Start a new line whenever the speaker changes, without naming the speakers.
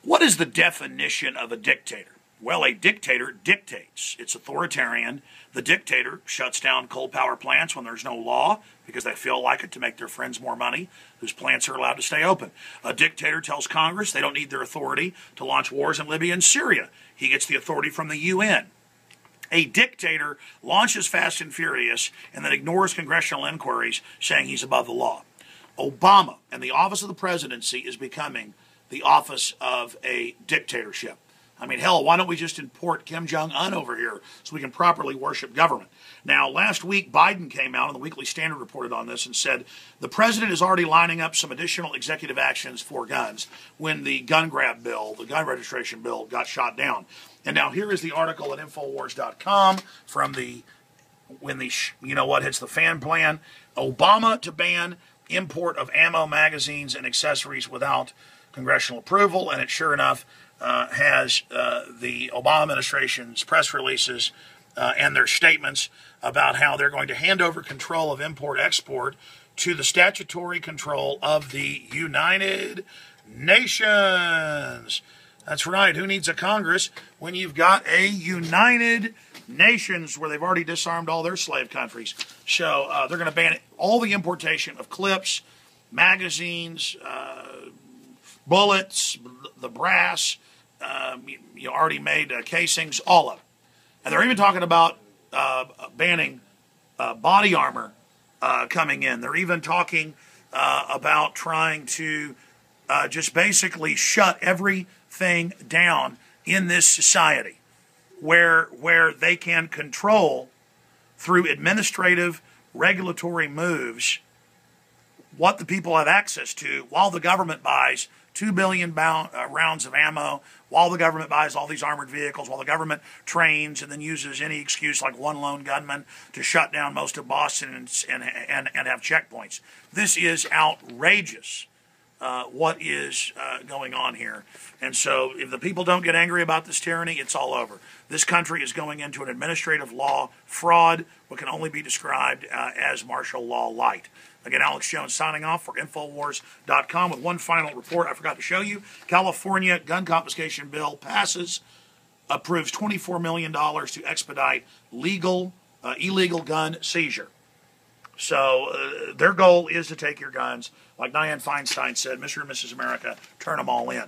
What is the definition of a dictator? Well, a dictator dictates. It's authoritarian. The dictator shuts down coal power plants when there's no law because they feel like it to make their friends more money, whose plants are allowed to stay open. A dictator tells Congress they don't need their authority to launch wars in Libya and Syria. He gets the authority from the UN. A dictator launches Fast and Furious and then ignores congressional inquiries saying he's above the law. Obama and the office of the presidency is becoming the office of a dictatorship. I mean, hell, why don't we just import Kim Jong-un over here so we can properly worship government? Now, last week, Biden came out, and the Weekly Standard reported on this and said the president is already lining up some additional executive actions for guns when the gun grab bill, the gun registration bill, got shot down. And now here is the article at Infowars.com from when the you know what hits the fan plan. Obama to ban import of ammo, magazines, and accessories without congressional approval, and it sure enough has the Obama administration's press releases and their statements about how they're going to hand over control of import-export to the statutory control of the United Nations. That's right. Who needs a Congress when you've got a United Nations where they've already disarmed all their slave countries? So they're going to ban all the importation of clips, magazines, bullets, the brass, you already made casings, all of it. And they're even talking about banning body armor coming in. They're even talking about trying to just basically shut everything down in this society where they can control through administrative regulatory moves what the people have access to while the government buys 2 billion rounds of ammo, while the government buys all these armored vehicles, while the government trains and then uses any excuse like one lone gunman to shut down most of Boston and have checkpoints. This is outrageous, what is going on here. And so if the people don't get angry about this tyranny, it's all over. This country is going into an administrative law fraud, what can only be described as martial law light. Again, Alex Jones signing off for Infowars.com with one final report I forgot to show you. California gun confiscation bill passes, approves $24 million to expedite illegal gun seizure. So their goal is to take your guns. Like Dianne Feinstein said, Mr. and Mrs. America, turn them all in.